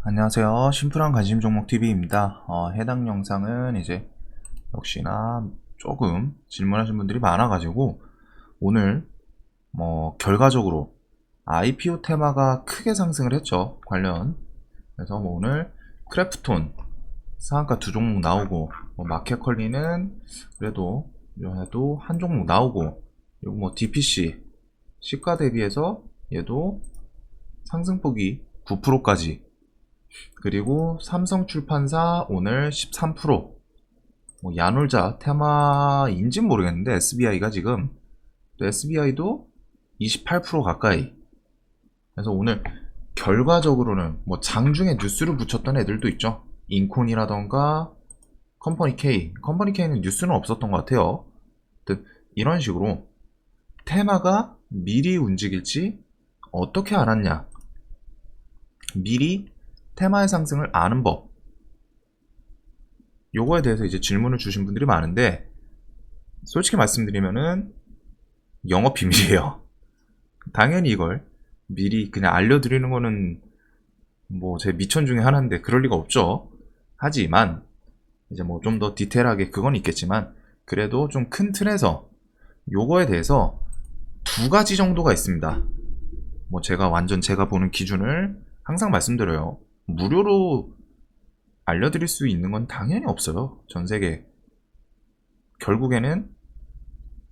안녕하세요. 심플한 관심 종목 TV입니다. 해당 영상은 이제 역시나 조금 질문하신 분들이 많아가지고 오늘 결과적으로 IPO 테마가 크게 상승을 했죠. 관련. 그래서 오늘 크래프톤 상한가 두 종목 나오고 마켓컬리는 그래도 한 종목 나오고 그리고 DPC 시가 대비해서 얘도 상승폭이 9%까지 그리고 삼성출판사 오늘 13%, 야놀자 테마인진 모르겠는데 SBI가 지금 또 SBI도 28% 가까이. 그래서 오늘 결과적으로는 장중에 뉴스를 붙였던 애들도 있죠. 인콘이라던가 컴퍼니 K는 뉴스는 없었던 것 같아요. 이런 식으로 테마가 미리 움직일지 어떻게 알았냐, 미리 테마의 상승을 아는 법, 요거에 대해서 이제 질문을 주신 분들이 많은데 솔직히 말씀드리면은 영업 비밀이에요. 당연히 이걸 미리 그냥 알려드리는 거는 제 미천 중에 하나인데 그럴 리가 없죠. 하지만 이제 좀 더 디테일하게 그건 있겠지만 그래도 좀 큰 틀에서 요거에 대해서 두 가지 정도가 있습니다. 제가 보는 기준을 항상 말씀드려요. 무료로 알려드릴 수 있는 건 당연히 없어요. 전 세계. 결국에는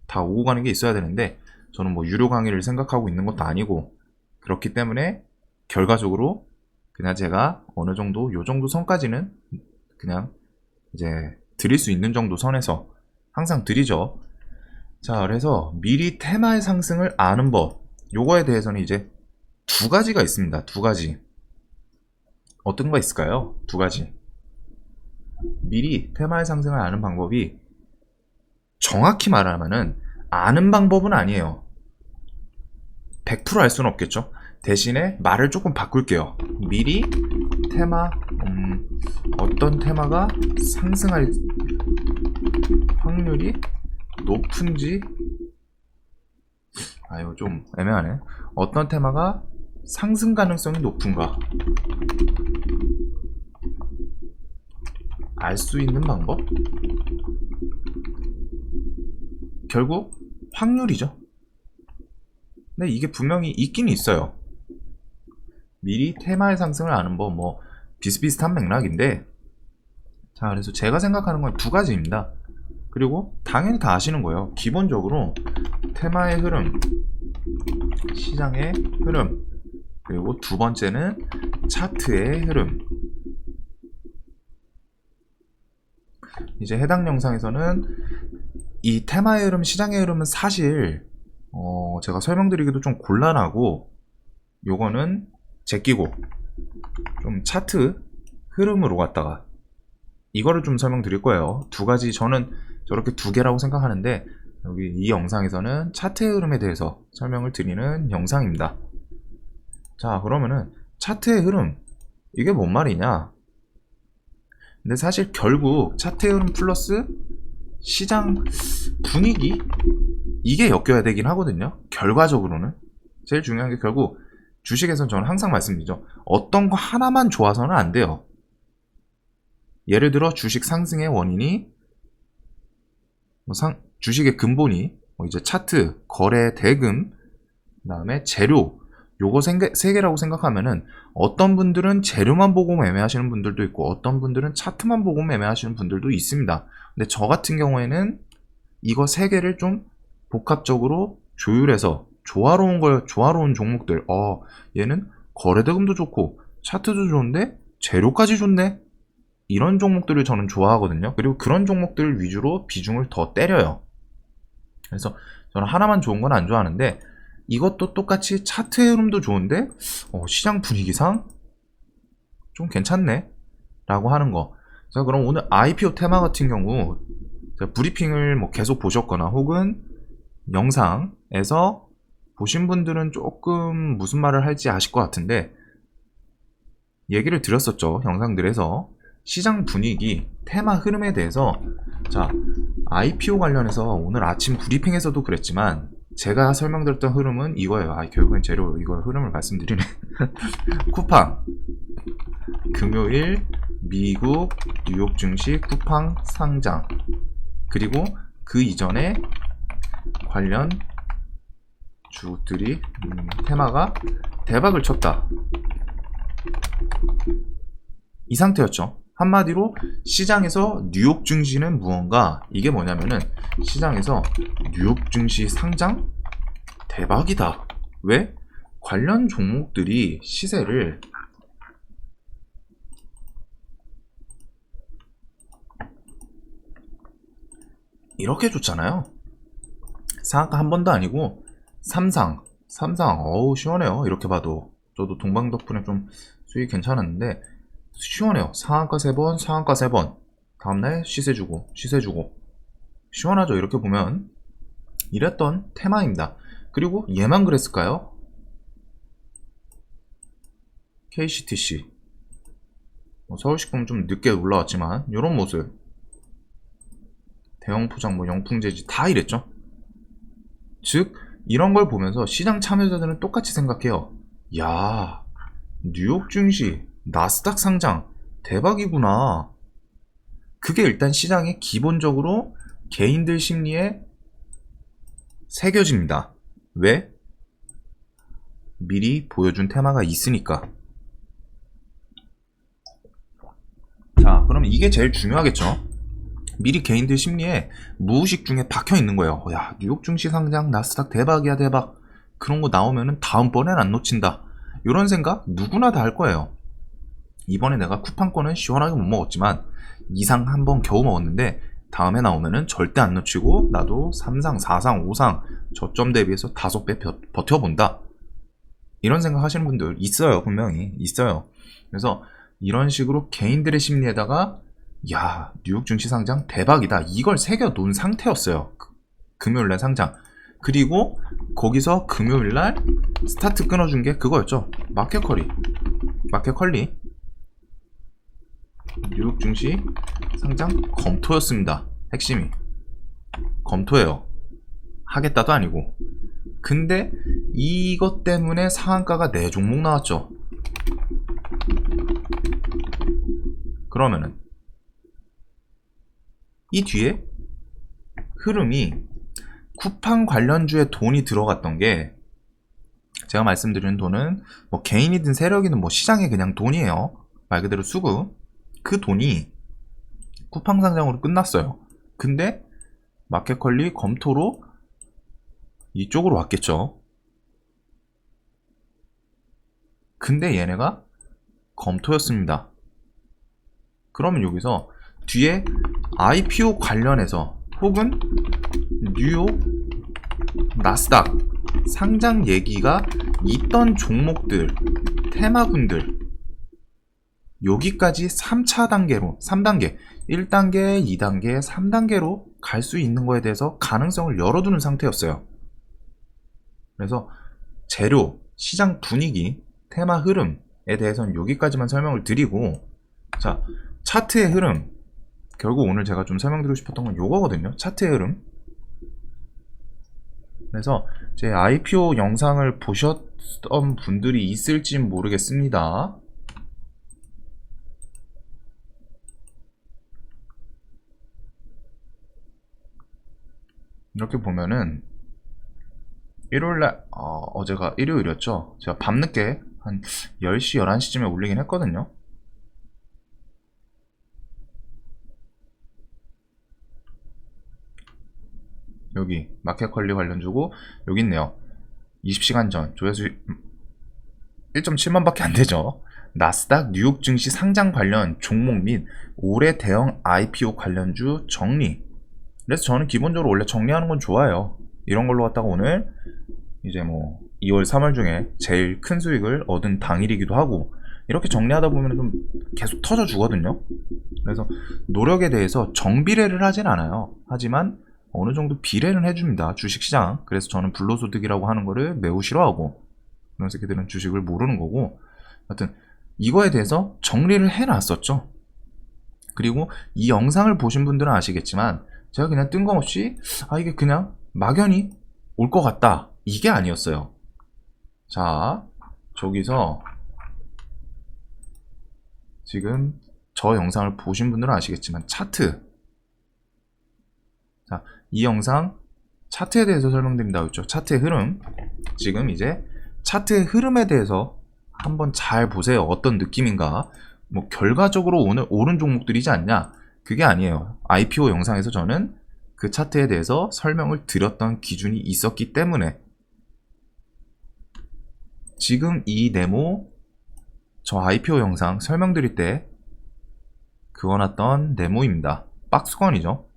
다 오고 가는 게 있어야 되는데 저는 유료 강의를 생각하고 있는 것도 아니고 그렇기 때문에 결과적으로 그냥 제가 어느 정도 요 정도 선까지는 그냥 이제 드릴 수 있는 정도 선에서 항상 드리죠. 자, 그래서 미리 테마의 상승을 아는 법, 요거에 대해서는 이제 두 가지가 있습니다. 두 가지. 어떤 거 있을까요? 두 가지. 미리 테마의 상승을 아는 방법이 정확히 말하면은 아는 방법은 아니에요. 100% 알 수는 없겠죠. 대신에 말을 조금 바꿀게요. 미리 테마, 어떤 테마가 상승할 확률이 높은지, 이거 좀 애매하네. 어떤 테마가 상승 가능성이 높은가 알 수 있는 방법? 결국 확률이죠. 근데 이게 분명히 있긴 있어요. 미리 테마의 상승을 아는 법, 비슷비슷한 맥락인데, 자, 그래서 제가 생각하는 건 두 가지입니다. 그리고 당연히 다 아시는 거예요. 기본적으로 테마의 흐름, 시장의 흐름, 그리고 두 번째는 차트의 흐름. 이제 해당 영상에서는 이 테마의 흐름, 시장의 흐름은 사실 제가 설명드리기도 좀 곤란하고 요거는 제끼고 좀 차트 흐름으로 갔다가 이거를 좀 설명드릴 거예요. 두 가지, 저는 저렇게 두 개라고 생각하는데 여기 이 영상에서는 차트의 흐름에 대해서 설명을 드리는 영상입니다. 자, 그러면은 차트의 흐름, 이게 뭔 말이냐? 근데 사실 결국 차트의 흐름 플러스 시장 분위기, 이게 엮여야 되긴 하거든요. 결과적으로는 제일 중요한 게 결국 주식에서는 저는 항상 말씀드리죠. 어떤 거 하나만 좋아서는 안 돼요. 예를 들어 주식 상승의 원인이 주식의 근본이 이제 차트, 거래, 대금, 그 다음에 재료, 요거 세 개라고 생각하면은 어떤 분들은 재료만 보고 매매하시는 분들도 있고 어떤 분들은 차트만 보고 매매하시는 분들도 있습니다. 근데 저 같은 경우에는 이거 세 개를 좀 복합적으로 조율해서 조화로운 종목들, 얘는 거래대금도 좋고 차트도 좋은데 재료까지 좋네, 이런 종목들을 저는 좋아하거든요. 그리고 그런 종목들 위주로 비중을 더 때려요. 그래서 저는 하나만 좋은 건 안 좋아하는데 이것도 똑같이 차트의 흐름도 좋은데 시장 분위기상 좀 괜찮네 라고 하는 거. 자, 그럼 오늘 IPO 테마 같은 경우 브리핑을 계속 보셨거나 혹은 영상에서 보신 분들은 조금 무슨 말을 할지 아실 것 같은데 얘기를 드렸었죠. 영상들에서 시장 분위기, 테마 흐름에 대해서. 자, IPO 관련해서 오늘 아침 브리핑에서도 그랬지만 제가 설명드렸던 흐름은 이거예요. 결국엔 재료, 이거 흐름을 말씀드리네. 쿠팡 금요일 미국 뉴욕 증시 쿠팡 상장, 그리고 그 이전에 관련 주들이 테마가 대박을 쳤다, 이 상태였죠. 한마디로 시장에서 뉴욕 증시는 무언가, 이게 뭐냐면은 시장에서 뉴욕 증시 상장 대박이다. 왜? 관련 종목들이 시세를 이렇게 줬잖아요. 상한가 한 번도 아니고 삼상 어우 시원해요. 이렇게 봐도 저도 동방 덕분에 좀 수익 괜찮았는데 시원해요. 상한가 3번, 상한가 3번, 다음날 시세 주고 시원하죠. 이렇게 보면 이랬던 테마입니다. 그리고 얘만 그랬을까요? KCTC 서울시권 좀 늦게 올라왔지만 이런 모습, 대형 포장 영풍재지 다 이랬죠. 즉 이런 걸 보면서 시장 참여자들은 똑같이 생각해요. 야, 뉴욕 증시 나스닥 상장 대박이구나. 그게 일단 시장에 기본적으로 개인들 심리에 새겨집니다. 왜? 미리 보여준 테마가 있으니까. 자, 그럼 이게 제일 중요하겠죠. 미리 개인들 심리에 무의식 중에 박혀 있는 거예요. 야, 뉴욕 증시 상장 나스닥 대박이야 대박. 그런 거 나오면은 다음번엔 안 놓친다. 이런 생각 누구나 다 할 거예요. 이번에 내가 쿠팡권은 시원하게 못 먹었지만 2상 한 번 겨우 먹었는데 다음에 나오면은 절대 안 놓치고 나도 3상, 4상, 5상 저점 대비해서 5배 버텨본다. 이런 생각 하시는 분들 있어요. 분명히 있어요. 그래서 이런 식으로 개인들의 심리에다가 야, 뉴욕 증시 상장 대박이다, 이걸 새겨 놓은 상태였어요. 금요일날 상장. 그리고 거기서 금요일날 스타트 끊어준 게 그거였죠. 마켓컬리. 뉴욕 증시 상장 검토였습니다. 핵심이 검토예요. 하겠다도 아니고. 근데 이것 때문에 상한가가 4종목 나왔죠. 그러면은 이 뒤에 흐름이 쿠팡 관련주에 돈이 들어갔던 게, 제가 말씀드리는 돈은 뭐 개인이든 세력이든 뭐 시장에 그냥 돈이에요. 말 그대로 수급. 그 돈이 쿠팡 상장으로 끝났어요. 근데 마켓컬리 검토로 이쪽으로 왔겠죠. 근데 얘네가 검토였습니다. 그러면 여기서 뒤에 IPO 관련해서 혹은 뉴욕 나스닥 상장 얘기가 있던 종목들, 테마군들, 여기까지 3차 단계로 3단계 1단계, 2단계, 3단계로 갈 수 있는 거에 대해서 가능성을 열어두는 상태였어요. 그래서 재료, 시장 분위기, 테마 흐름에 대해서는 여기까지만 설명을 드리고, 자, 차트의 흐름, 결국 오늘 제가 좀 설명드리고 싶었던 건 요거거든요. 차트의 흐름. 그래서 제 IPO 영상을 보셨던 분들이 있을지 모르겠습니다. 이렇게 보면은 일요일날 어제가 일요일이었죠. 제가 밤늦게 한 10시 11시쯤에 올리긴 했거든요. 여기 마켓컬리 관련주고 여기 있네요. 20시간 전 조회수 1.7만 밖에 안 되죠. 나스닥 뉴욕 증시 상장 관련 종목 및 올해 대형 IPO 관련주 정리. 그래서 저는 기본적으로 원래 정리하는 건 좋아요. 이런 걸로 갖다가 오늘 이제 뭐 2월 3월 중에 제일 큰 수익을 얻은 당일이기도 하고, 이렇게 정리하다 보면 좀 계속 터져 주거든요. 그래서 노력에 대해서 정비례를 하진 않아요. 하지만 어느 정도 비례는 해줍니다, 주식시장. 그래서 저는 불로소득이라고 하는 거를 매우 싫어하고, 그런 새끼들은 주식을 모르는 거고, 하여튼 이거에 대해서 정리를 해놨었죠. 그리고 이 영상을 보신 분들은 아시겠지만 제가 그냥 뜬금없이 이게 그냥 막연히 올 것 같다, 이게 아니었어요. 자, 저기서 지금 저 영상을 보신 분들은 아시겠지만 차트, 자, 이 영상 차트에 대해서 설명드린다고 했죠. 차트의 흐름. 지금 이제 차트의 흐름에 대해서 한번 잘 보세요. 어떤 느낌인가. 뭐 결과적으로 오늘 오른 종목들이지 않냐, 그게 아니에요. IPO 영상에서 저는 그 차트에 대해서 설명을 드렸던 기준이 있었기 때문에 지금 이 네모, 저 IPO 영상 설명드릴 때 그어놨던 네모입니다. 박스권이죠.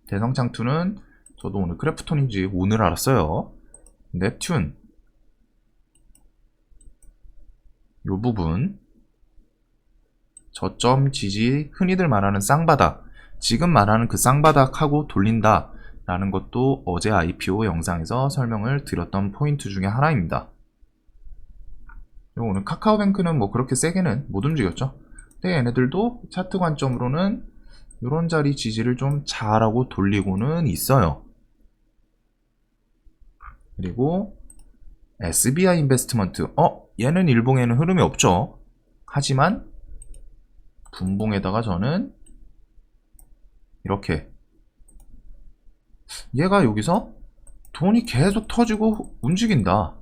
대성창투는 저도 오늘 크래프톤인지 오늘 알았어요. 넵튠, 요 부분 저점 지지, 흔히들 말하는 쌍바닥, 지금 말하는 그 쌍바닥하고 돌린다 라는 것도 어제 IPO 영상에서 설명을 드렸던 포인트 중에 하나입니다. 오늘 카카오뱅크는 뭐 그렇게 세게는 못 움직였죠. 근데 얘네들도 차트 관점으로는 이런 자리 지지를 좀 잘하고 돌리고는 있어요. 그리고 SBI 인베스트먼트, 얘는 일봉에는 흐름이 없죠. 하지만 분봉에다가 저는 이렇게, 얘가 여기서 돈이 계속 터지고 움직인다.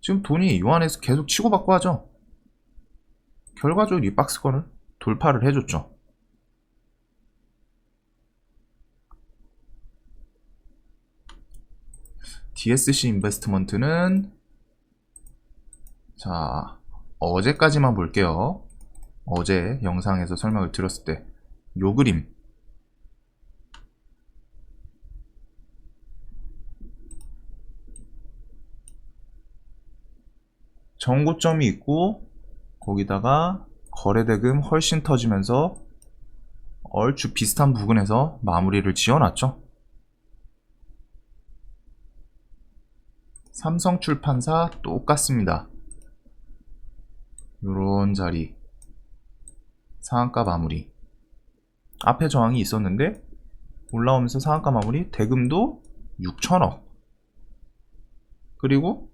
지금 돈이 요 안에서 계속 치고받고 하죠. 결과적으로 이 박스권을 돌파를 해줬죠. DSC 인베스트먼트는, 자, 어제까지만 볼게요. 어제 영상에서 설명을 드렸을 때 요 그림, 정고점이 있고 거기다가 거래대금 훨씬 터지면서 얼추 비슷한 부근에서 마무리를 지어놨죠. 삼성출판사 똑같습니다. 요런 자리 상한가 마무리, 앞에 저항이 있었는데 올라오면서 상한가 마무리, 대금도 6천억, 그리고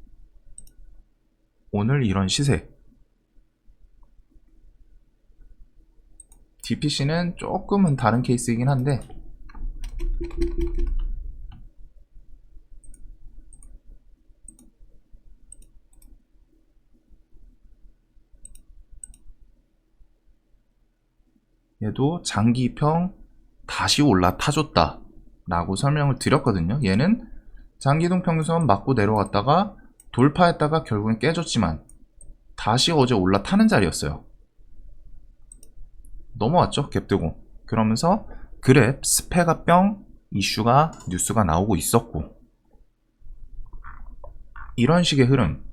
오늘 이런 시세. DPC는 조금은 다른 케이스이긴 한데 얘도 장기평 다시 올라타줬다 라고 설명을 드렸거든요. 얘는 장기동 평균선 맞고 내려갔다가 돌파했다가 결국엔 깨졌지만 다시 어제 올라타는 자리였어요. 넘어왔죠, 갭뜨고. 그러면서 그랩 스페가 뿅 이슈가, 뉴스가 나오고 있었고, 이런 식의 흐름.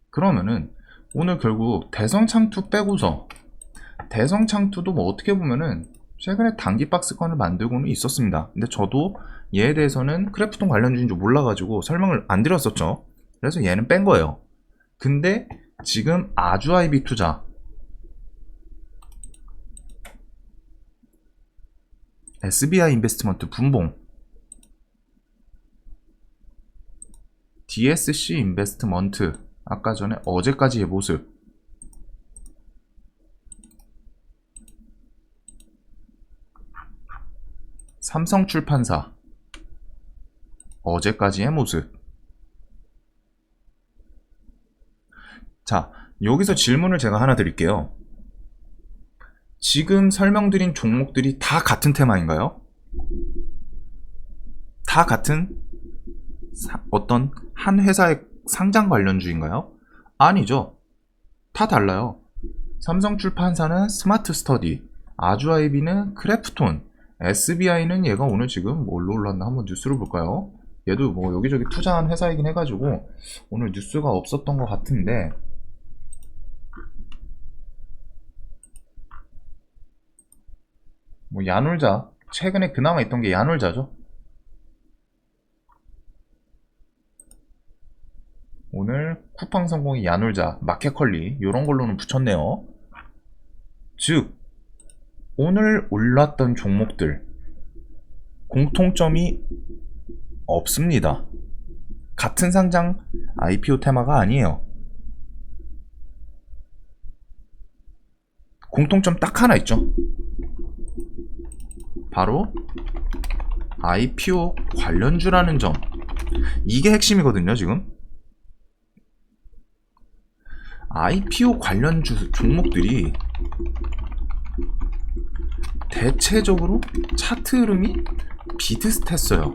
그러면은 오늘 결국 대성창투 빼고서, 대성창투도 뭐 어떻게 보면은 최근에 단기 박스권을 만들고는 있었습니다. 근데 저도 얘에 대해서는 크래프톤 관련주인 줄 몰라가지고 설명을 안 드렸었죠. 그래서 얘는 뺀 거예요. 근데 지금 아주아이비 투자, SBI 인베스트먼트 분봉, DSC 인베스트먼트, 아까 전에 어제까지의 모습, 삼성출판사 어제까지의 모습. 자, 여기서 질문을 제가 하나 드릴게요. 지금 설명드린 종목들이 다 같은 테마인가요? 다 같은 어떤 한 회사의 상장 관련주인가요? 아니죠. 다 달라요. 삼성출판사는 스마트 스터디, 아주아이비는 크래프톤, SBI는 얘가 오늘 지금 뭘로 올랐나 한번 뉴스를 볼까요? 얘도 뭐 여기저기 투자한 회사이긴 해가지고 오늘 뉴스가 없었던 것 같은데, 뭐 야놀자, 최근에 그나마 있던 게 야놀자죠. 오늘 쿠팡 성공이 야놀자, 마켓컬리 요런 걸로는 붙였네요. 즉 오늘 올랐던 종목들 공통점이 없습니다. 같은 상장 IPO 테마가 아니에요. 공통점 딱 하나 있죠. 바로 IPO 관련주라는 점. 이게 핵심이거든요, 지금. IPO 관련주 종목들이 대체적으로 차트 흐름이 비슷했어요.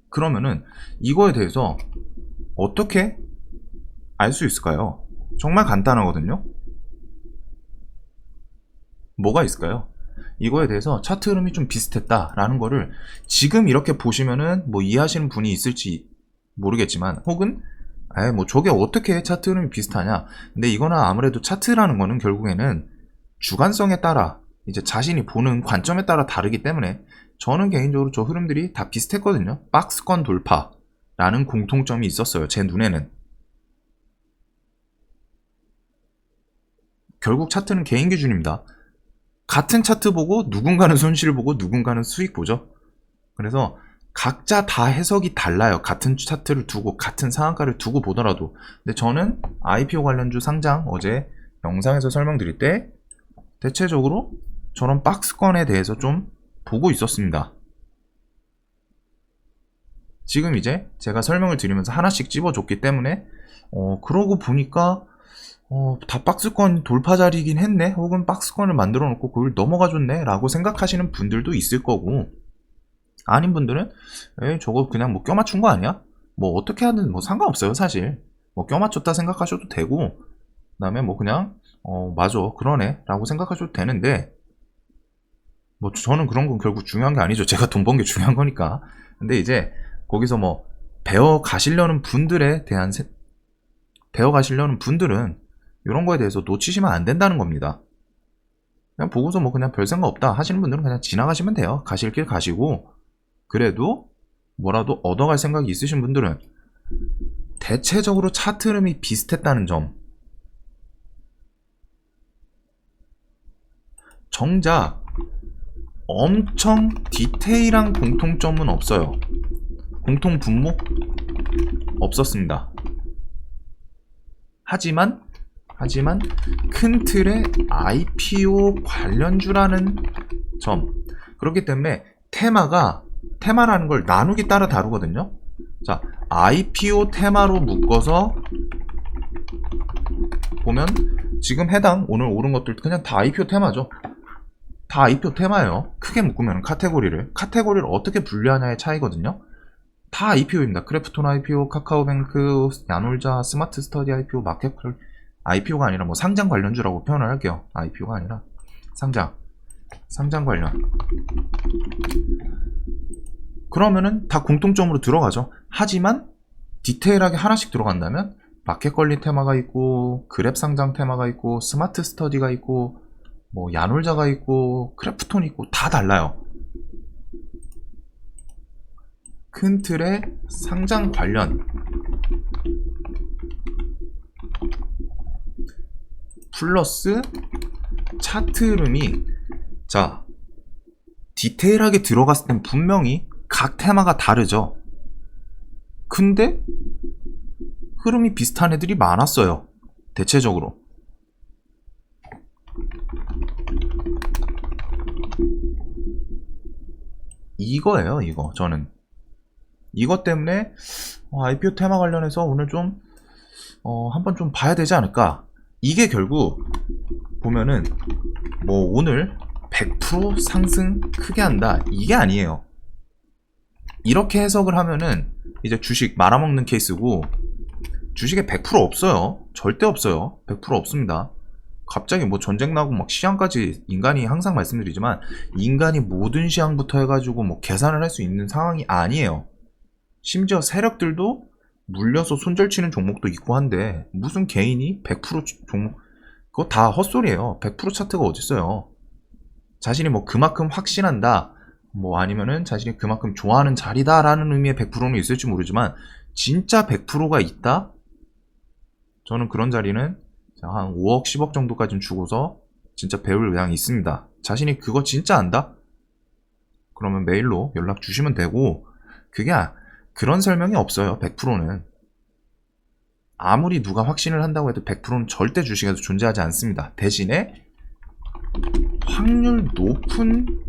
그러면은 이거에 대해서 어떻게 알 수 있을까요? 정말 간단하거든요. 뭐가 있을까요? 이거에 대해서 차트 흐름이 좀 비슷했다라는 거를 지금 이렇게 보시면은 뭐 이해하시는 분이 있을지 모르겠지만, 혹은 뭐 저게 어떻게 차트 흐름이 비슷하냐. 근데 이거는 아무래도 차트라는 거는 결국에는 주관성에 따라 이제 자신이 보는 관점에 따라 다르기 때문에 저는 개인적으로 저 흐름들이 다 비슷했거든요. 박스권 돌파라는 공통점이 있었어요, 제 눈에는. 결국 차트는 개인 기준입니다. 같은 차트 보고 누군가는 손실 보고 누군가는 수익 보죠. 그래서 각자 다 해석이 달라요. 같은 차트를 두고 같은 상한가를 두고 보더라도. 근데 저는 IPO 관련주 상장 어제 영상에서 설명드릴 때 대체적으로 저런 박스권에 대해서 좀 보고 있었습니다. 지금 이제 제가 설명을 드리면서 하나씩 찝어줬기 때문에 그러고 보니까 다 박스권 돌파 자리긴 했네, 혹은 박스권을 만들어 놓고 그걸 넘어가 줬네 라고 생각하시는 분들도 있을 거고, 아닌 분들은 저거 그냥 뭐 껴맞춘 거 아니야? 뭐 어떻게 하든 뭐 상관없어요. 사실 뭐 껴맞췄다 생각하셔도 되고, 그 다음에 뭐 그냥 맞아 그러네 라고 생각하셔도 되는데, 뭐 저는 그런 건 결국 중요한 게 아니죠. 제가 돈 번 게 중요한 거니까. 근데 이제 거기서 뭐 배워 가시려는 분들에 대한 배워 가시려는 분들은 이런 거에 대해서 놓치시면 안 된다는 겁니다. 그냥 보고서 뭐 그냥 별 생각 없다 하시는 분들은 그냥 지나가시면 돼요. 가실 길 가시고, 그래도 뭐라도 얻어갈 생각이 있으신 분들은 대체적으로 차트 흐름이 비슷했다는 점. 정작 엄청 디테일한 공통점은 없어요. 공통 분모 없었습니다. 하지만 큰 틀의 IPO 관련주라는 점. 그렇기 때문에 테마라는 걸 나누기 따라 다르거든요. 자, IPO 테마로 묶어서 보면 지금 해당 오늘 오른 것들 그냥 다 IPO 테마죠. 다 IPO 테마예요. 크게 묶으면 카테고리를 어떻게 분류하냐의 차이거든요. 다 IPO입니다. 크래프톤 IPO, 카카오뱅크, 야놀자, 스마트 스터디 IPO, 마켓플 IPO가 아니라 뭐 상장 관련주라고 표현을 할게요. IPO가 아니라 상장 관련. 그러면은 다 공통점으로 들어가죠. 하지만 디테일하게 하나씩 들어간다면 마켓 관리 테마가 있고, 그랩 상장 테마가 있고, 스마트 스터디가 있고, 뭐 야놀자가 있고, 크래프톤이 있고, 다 달라요. 큰 틀의 상장 관련 플러스 차트 흐름이, 자, 디테일하게 들어갔을 땐 분명히 각 테마가 다르죠. 근데 흐름이 비슷한 애들이 많았어요. 대체적으로. 이거예요, 이거. 저는 이것 때문에 IPO 테마 관련해서 오늘 좀 한번 좀 봐야 되지 않을까. 이게 결국 보면은 뭐 오늘 100% 상승 크게 한다 이게 아니에요. 이렇게 해석을 하면은 이제 주식 말아먹는 케이스고, 주식에 100% 없어요. 절대 없어요. 100% 없습니다. 갑자기 뭐 전쟁 나고 막 시향까지, 인간이 항상 말씀드리지만 인간이 모든 시향부터 해가지고 뭐 계산을 할 수 있는 상황이 아니에요. 심지어 세력들도 물려서 손절치는 종목도 있고 한데, 무슨 개인이 100% 종목, 그거 다 헛소리예요. 100% 차트가 어딨어요. 자신이 뭐 그만큼 확신한다, 뭐 아니면은 자신이 그만큼 좋아하는 자리다 라는 의미의 100%는 있을지 모르지만, 진짜 100%가 있다? 저는 그런 자리는 한 5억 10억 정도까지는 주고서 진짜 배울 의향이 있습니다. 자신이 그거 진짜 안다? 그러면 메일로 연락 주시면 되고, 그게 그런 설명이 없어요. 100%는. 아무리 누가 확신을 한다고 해도 100%는 절대 주식에서 존재하지 않습니다. 대신에 확률 높은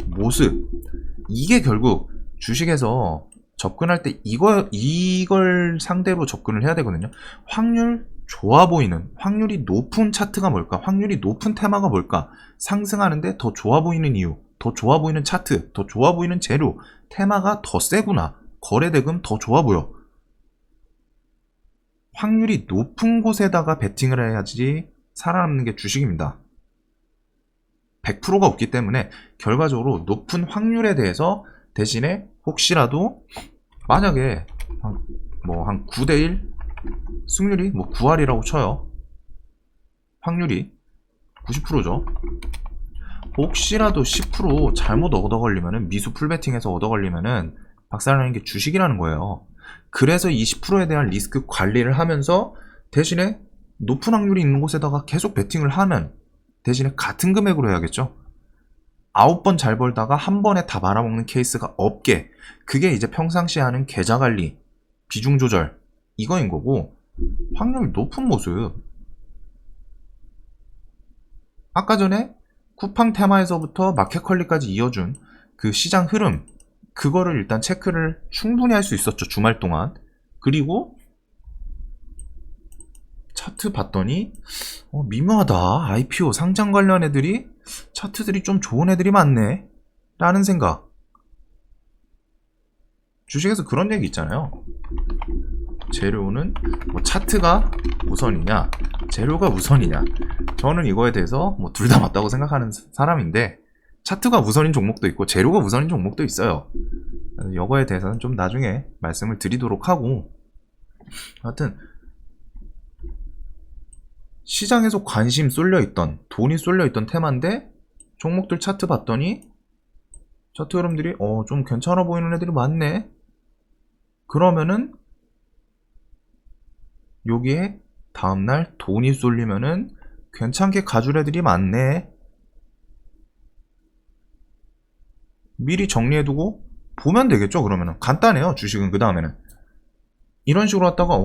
모습, 이게 결국 주식에서 접근할 때 이걸 상대로 접근을 해야 되거든요. 확률 좋아 보이는, 확률이 높은 차트가 뭘까? 확률이 높은 테마가 뭘까? 상승하는데 더 좋아 보이는 이유, 더 좋아 보이는 차트, 더 좋아 보이는 재료, 테마가 더 세구나. 거래대금 더 좋아 보여. 확률이 높은 곳에다가 베팅을 해야지 살아남는 게 주식입니다. 100%가 없기 때문에 결과적으로 높은 확률에 대해서 대신에 혹시라도 만약에 한 9대1 승률이 9할이라고 쳐요. 확률이 90%죠. 혹시라도 10% 잘못 얻어 걸리면은, 미수 풀베팅해서 얻어 걸리면은 박살나는 게 주식이라는 거예요. 그래서 이 10%에 대한 리스크 관리를 하면서 대신에 높은 확률이 있는 곳에다가 계속 베팅을 하면 대신에 같은 금액으로 해야겠죠. 9번 잘 벌다가 한 번에 다 말아먹는 케이스가 없게, 그게 이제 평상시에 하는 계좌 관리, 비중 조절, 이거인 거고, 확률 높은 모습. 아까 전에 쿠팡 테마에서부터 마켓컬리까지 이어준 그 시장 흐름, 그거를 일단 체크를 충분히 할 수 있었죠, 주말 동안. 그리고 차트 봤더니 미묘하다. IPO 상장 관련 애들이, 차트들이 좀 좋은 애들이 많네 라는 생각. 주식에서 그런 얘기 있잖아요. 재료는 차트가 우선이냐 재료가 우선이냐. 저는 이거에 대해서 둘 다 맞다고 생각하는 사람인데, 차트가 우선인 종목도 있고 재료가 우선인 종목도 있어요. 이거에 대해서는 좀 나중에 말씀을 드리도록 하고, 하여튼 시장에서 관심 쏠려있던, 돈이 쏠려있던 테마인데 종목들 차트 봤더니 차트 흐름들이 좀 괜찮아 보이는 애들이 많네. 그러면은 여기에 다음날 돈이 쏠리면은 괜찮게 가줄 애들이 많네. 미리 정리해두고 보면 되겠죠. 그러면은 간단해요, 주식은. 그 다음에는 이런 식으로 하다가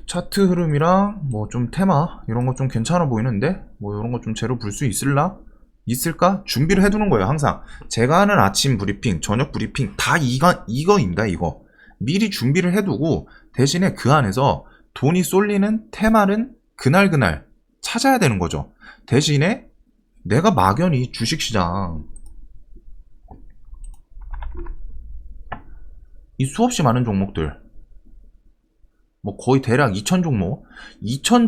차트 흐름이랑 좀 테마 이런 거 좀 괜찮아 보이는데 이런 거 좀 재료 불 수 있을까 준비를 해두는 거예요. 항상 제가 하는 아침 브리핑, 저녁 브리핑 다 이거입니다. 이거 미리 준비를 해두고, 대신에 그 안에서 돈이 쏠리는 테마는 그날 찾아야 되는 거죠. 대신에 내가 막연히 주식시장 이 수없이 많은 종목들, 거의 대략 2000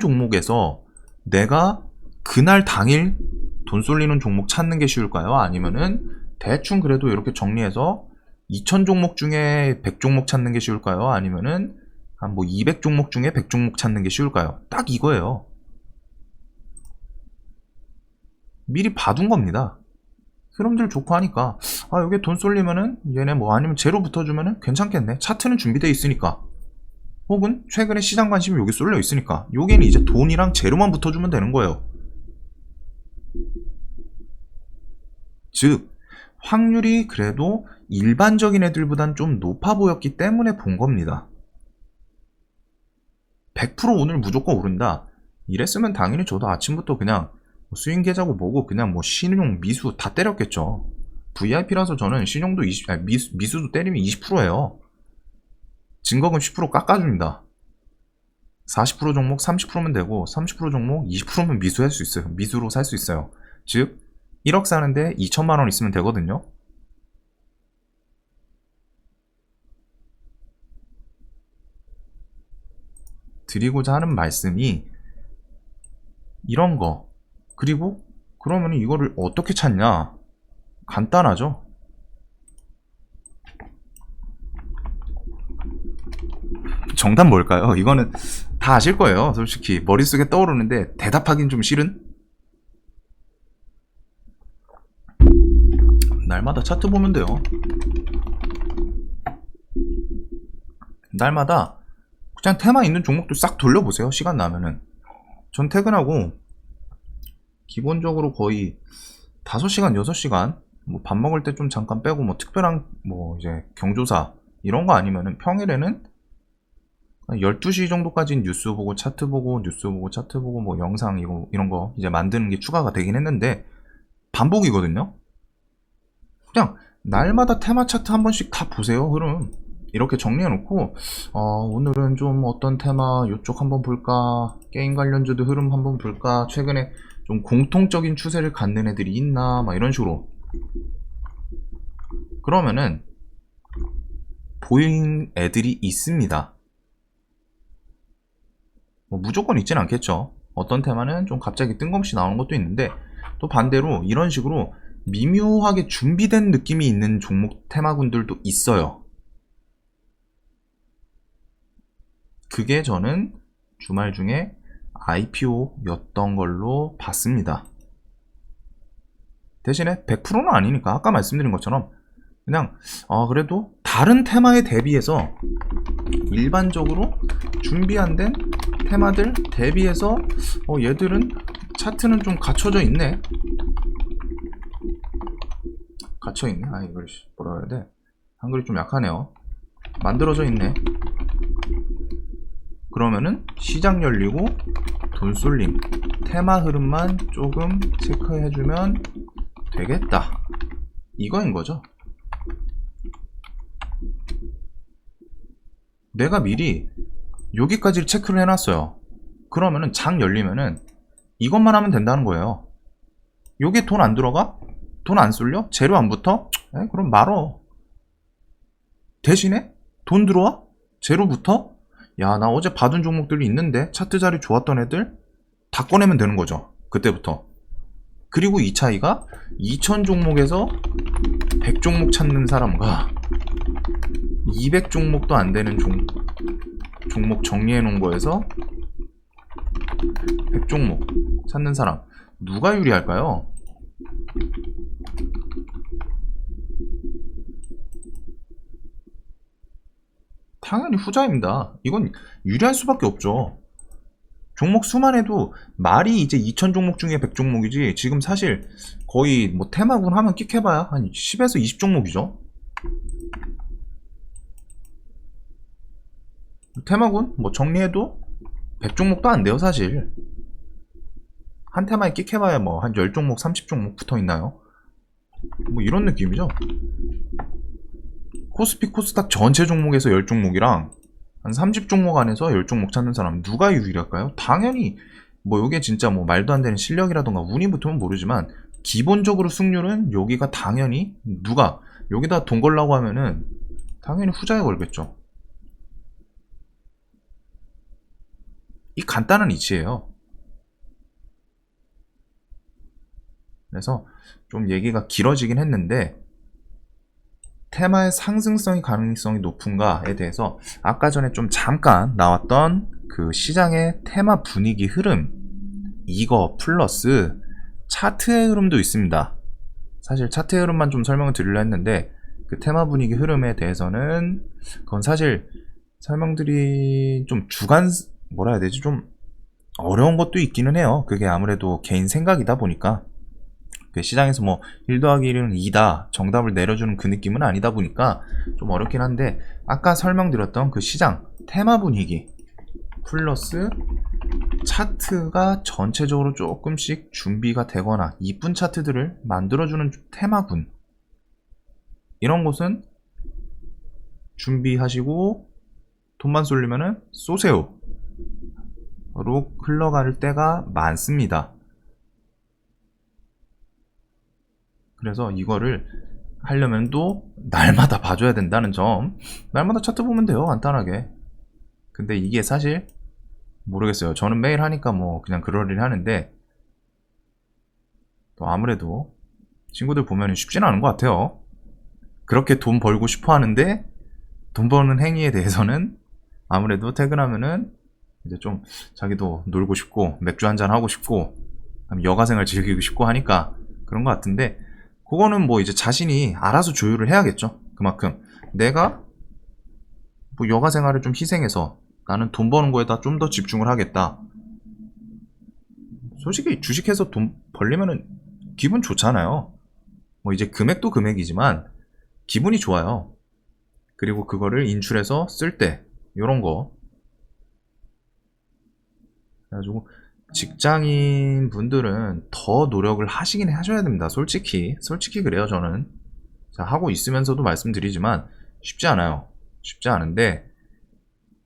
종목에서 내가 그날 당일 돈 쏠리는 종목 찾는 게 쉬울까요? 아니면은 대충 그래도 이렇게 정리해서 2000 종목 중에 100 종목 찾는 게 쉬울까요? 아니면은 한 200 종목 중에 100 종목 찾는 게 쉬울까요? 딱 이거예요. 미리 봐둔 겁니다. 흐름들 좋고 하니까 여기에 돈 쏠리면은 얘네 아니면 제로 붙어주면은 괜찮겠네. 차트는 준비되어 있으니까. 혹은 최근에 시장 관심이 여기 쏠려 있으니까 여기는 이제 돈이랑 재료만 붙어주면 되는 거예요. 즉 확률이 그래도 일반적인 애들보단 좀 높아 보였기 때문에 본 겁니다. 100% 오늘 무조건 오른다 이랬으면 당연히 저도 아침부터 그냥 스윙 계좌고 뭐고 그냥 신용 미수 다 때렸겠죠. VIP라서 저는 신용도 미수도 때리면 20%예요. 증거금 10% 깎아줍니다. 40% 종목 30%면 되고 30% 종목 20%면 미수할 수 있어요. 미수로 살 수 있어요. 즉 1억 사는데 2천만 원 있으면 되거든요. 드리고자 하는 말씀이 이런 거. 그리고 그러면 이거를 어떻게 찾냐? 간단하죠. 정답 뭘까요? 이거는 다 아실 거예요. 솔직히 머릿속에 떠오르는데 대답하긴 좀 싫은? 날마다 차트 보면 돼요. 날마다 그냥 테마 있는 종목도 싹 돌려보세요. 시간 나면은. 전 퇴근하고 기본적으로 거의 5시간, 6시간 뭐 밥 먹을 때 좀 잠깐 빼고 뭐 특별한 뭐 이제 경조사 이런 거 아니면은 평일에는 12시 정도까지는 뉴스 보고 차트 보고 뉴스 보고 차트 보고 뭐 영상 이런 거 이제 만드는 게 추가가 되긴 했는데 반복이거든요. 그냥 날마다 테마 차트 한 번씩 다 보세요. 흐름 이렇게 정리해 놓고 오늘은 좀 어떤 테마 요쪽 한번 볼까, 게임 관련주도 흐름 한번 볼까, 최근에 좀 공통적인 추세를 갖는 애들이 있나 막 이런 식으로 그러면은 보이는 애들이 있습니다. 뭐 무조건 있진 않겠죠. 어떤 테마는 좀 갑자기 뜬금없이 나오는 것도 있는데 또 반대로 이런 식으로 미묘하게 준비된 느낌이 있는 종목 테마군들도 있어요. 그게 저는 주말 중에 IPO였던 걸로 봤습니다. 대신에 100%는 아니니까 아까 말씀드린 것처럼 그냥 그래도 다른 테마에 대비해서 일반적으로 준비 안 된 테마들 대비해서 얘들은 차트는 좀 갖춰져 있네. 갇혀있네. 이걸 뭐라 해야 돼? 한글이 좀 약하네요. 만들어져 있네. 그러면은 시장 열리고 돈 쏠림 테마 흐름만 조금 체크해주면 되겠다. 이거인 거죠. 내가 미리 여기까지 체크를 해놨어요. 그러면은 장 열리면은 이것만 하면 된다는 거예요. 여기 돈 안 들어가? 돈 안 쏠려? 재료 안 붙어? 그럼 말어. 대신에 돈 들어와? 재료 붙어? 야, 나 어제 받은 종목들이 있는데 차트 자리 좋았던 애들 다 꺼내면 되는 거죠. 그때부터. 그리고 이 차이가 2000종목에서 100종목 찾는 사람과 200종목도 안 되는 종목 정리해 놓은 거에서 100종목 찾는 사람 누가 유리할까요? 당연히 후자입니다. 이건 유리할 수밖에 없죠. 종목 수만 해도 말이 이제 2000종목 중에 100종목이지 지금 사실 거의 뭐 테마군 하면 끽해봐야 한 10에서 20종목이죠. 테마군 뭐 정리해도 100종목도 안 돼요 사실. 한 테마에 끽해봐야 뭐 한 10종목 30종목 붙어있나요? 뭐 이런 느낌이죠. 코스피 코스닥 전체 종목에서 10종목이랑 한 30종목 안에서 10종목 찾는 사람 누가 유리할까요? 당연히 뭐 이게 진짜 뭐 말도 안 되는 실력이라던가 운이 붙으면 모르지만 기본적으로 승률은 여기가 당연히 누가 여기다 돈 걸라고 하면은 당연히 후자에 걸겠죠. 이 간단한 이치예요. 그래서 좀 얘기가 길어지긴 했는데 테마의 상승성이 가능성이 높은가에 대해서 아까 전에 좀 잠깐 나왔던 그 시장의 테마 분위기 흐름 이거 플러스 차트의 흐름도 있습니다. 사실 차트의 흐름만 좀 설명을 드리려 했는데 그 테마 분위기 흐름에 대해서는 그건 사실 설명들이 좀 주관 뭐라 해야 되지 좀 어려운 것도 있기는 해요. 그게 아무래도 개인 생각이다 보니까 그 시장에서 뭐 1 더하기 1은 2다 정답을 내려주는 그 느낌은 아니다 보니까 좀 어렵긴 한데 아까 설명드렸던 그 시장 테마 분위기 플러스 차트가 전체적으로 조금씩 준비가 되거나 이쁜 차트들을 만들어주는 테마군 이런 곳은 준비하시고 돈만 쏠리면은 쏘세요 로 흘러갈 때가 많습니다. 그래서 이거를 하려면 또 날마다 봐줘야 된다는 점 날마다 차트 보면 돼요 간단하게. 근데 이게 사실 모르겠어요. 저는 매일 하니까 뭐 그냥 그러려니 하는데 또 아무래도 친구들 보면 쉽지는 않은 것 같아요. 그렇게 돈 벌고 싶어 하는데 돈 버는 행위에 대해서는 아무래도 퇴근하면은 이제 좀 자기도 놀고 싶고 맥주 한잔 하고 싶고 여가생활 즐기고 싶고 하니까 그런 것 같은데 그거는 뭐 이제 자신이 알아서 조율을 해야겠죠. 그만큼 내가 뭐 여가 생활을 좀 희생해서 나는 돈 버는 거에다 좀 더 집중을 하겠다. 솔직히 주식해서 돈 벌리면은 기분 좋잖아요. 뭐 이제 금액도 금액이지만 기분이 좋아요. 그리고 그거를 인출해서 쓸 때 요런 거. 그래가지고 직장인 분들은 더 노력을 하시긴 하셔야 됩니다. 솔직히 그래요. 저는 자, 하고 있으면서도 말씀드리지만 쉽지 않아요. 쉽지 않은데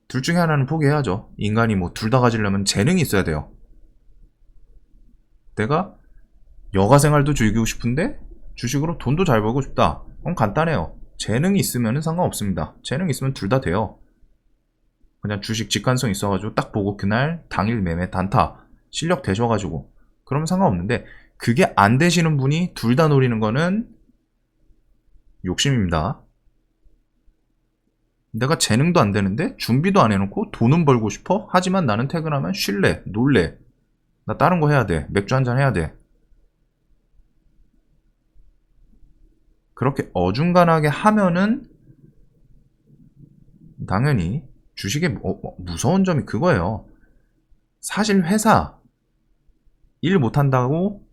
둘 중에 하나는 포기해야죠. 인간이 뭐 둘 다 가지려면 재능이 있어야 돼요. 내가 여가 생활도 즐기고 싶은데 주식으로 돈도 잘 벌고 싶다. 그럼 간단해요. 재능이 있으면 상관없습니다. 재능 있으면 둘 다 돼요. 그냥 주식 직관성 있어가지고 딱 보고 그날 당일 매매 단타 실력 되셔가지고 그러면 상관없는데 그게 안 되시는 분이 둘 다 노리는 거는 욕심입니다. 내가 재능도 안 되는데 준비도 안 해놓고 돈은 벌고 싶어? 하지만 나는 퇴근하면 쉴래, 놀래. 나 다른 거 해야 돼. 맥주 한잔 해야 돼. 그렇게 어중간하게 하면은 당연히 주식의 무서운 점이 그거예요. 사실 회사 일 못한다고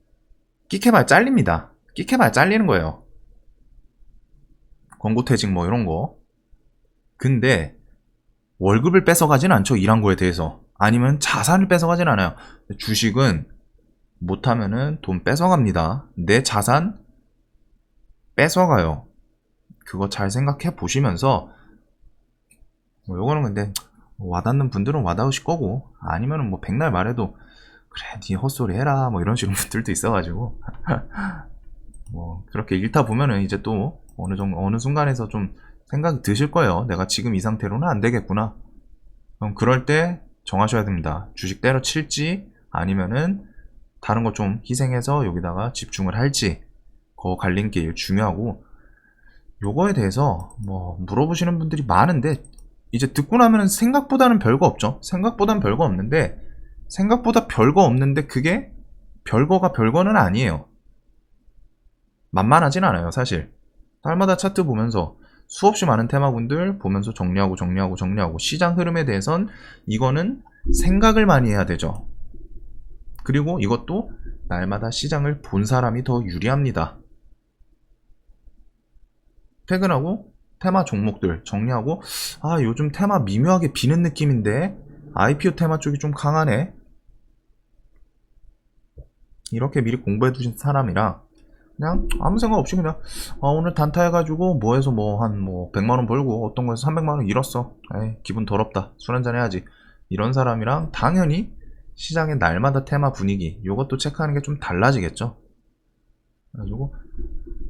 끽해봐야 잘립니다. 끽해봐야 잘리는 거예요. 권고퇴직 뭐 이런 거. 근데 월급을 뺏어가진 않죠. 일한 거에 대해서. 아니면 자산을 뺏어가진 않아요. 주식은 못하면은 돈 뺏어갑니다. 내 자산 뺏어가요. 그거 잘 생각해 보시면서 뭐 요거는 근데 와닿는 분들은 와닿으실 거고 아니면은 뭐 백날 말해도 그래 니 헛소리 해라 뭐 이런 식으로 분들도 있어가지고 뭐 그렇게 읽다 보면은 이제 또 어느 순간에서 좀 생각이 드실 거예요. 내가 지금 이 상태로는 안 되겠구나. 그럼 그럴 때 정하셔야 됩니다. 주식 때려칠지 아니면은 다른 거 좀 희생해서 여기다가 집중을 할지 그 갈림길 중요하고 요거에 대해서 뭐 물어보시는 분들이 많은데 이제 듣고 나면은 생각보다는 별거 없죠. 생각보다는 별거 없는데 생각보다 별거 없는데 그게 별거가 별거는 아니에요. 만만하진 않아요 사실. 달마다 차트 보면서 수없이 많은 테마군들 보면서 정리하고 시장 흐름에 대해선 이거는 생각을 많이 해야 되죠. 그리고 이것도 날마다 시장을 본 사람이 더 유리합니다. 퇴근하고 테마 종목들 정리하고 아 요즘 테마 미묘하게 비는 느낌인데 IPO 테마 쪽이 좀 강하네. 이렇게 미리 공부해 두신 사람이랑 그냥 아무 생각 없이 그냥 오늘 단타 해가지고 뭐 해서 뭐 한 뭐 100만원 벌고 어떤 거에서 300만원 잃었어. 에이 기분 더럽다. 술 한잔 해야지. 이런 사람이랑 당연히 시장의 날마다 테마 분위기 요것도 체크하는 게 좀 달라지겠죠. 그래가지고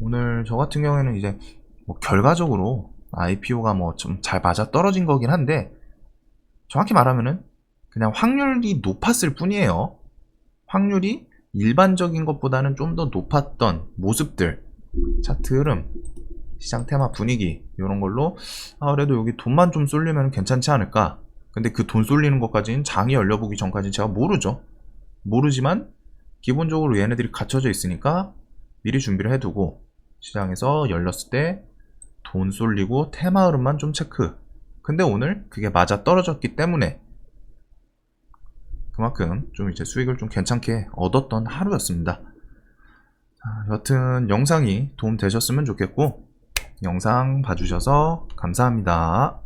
오늘 저 같은 경우에는 이제 뭐 결과적으로 IPO가 뭐 좀 잘 맞아 떨어진 거긴 한데 정확히 말하면은 그냥 확률이 높았을 뿐이에요. 확률이 일반적인 것보다는 좀 더 높았던 모습들, 차트 흐름, 시장 테마 분위기 이런 걸로 그래도 여기 돈만 좀 쏠리면 괜찮지 않을까. 근데 그 돈 쏠리는 것까지는 장이 열려보기 전까지는 제가 모르죠. 모르지만 기본적으로 얘네들이 갖춰져 있으니까 미리 준비를 해두고 시장에서 열렸을 때 돈 쏠리고 테마 흐름만 좀 체크. 근데 오늘 그게 맞아 떨어졌기 때문에 그만큼 좀 이제 수익을 좀 괜찮게 얻었던 하루였습니다. 여튼 영상이 도움 되셨으면 좋겠고 영상 봐주셔서 감사합니다.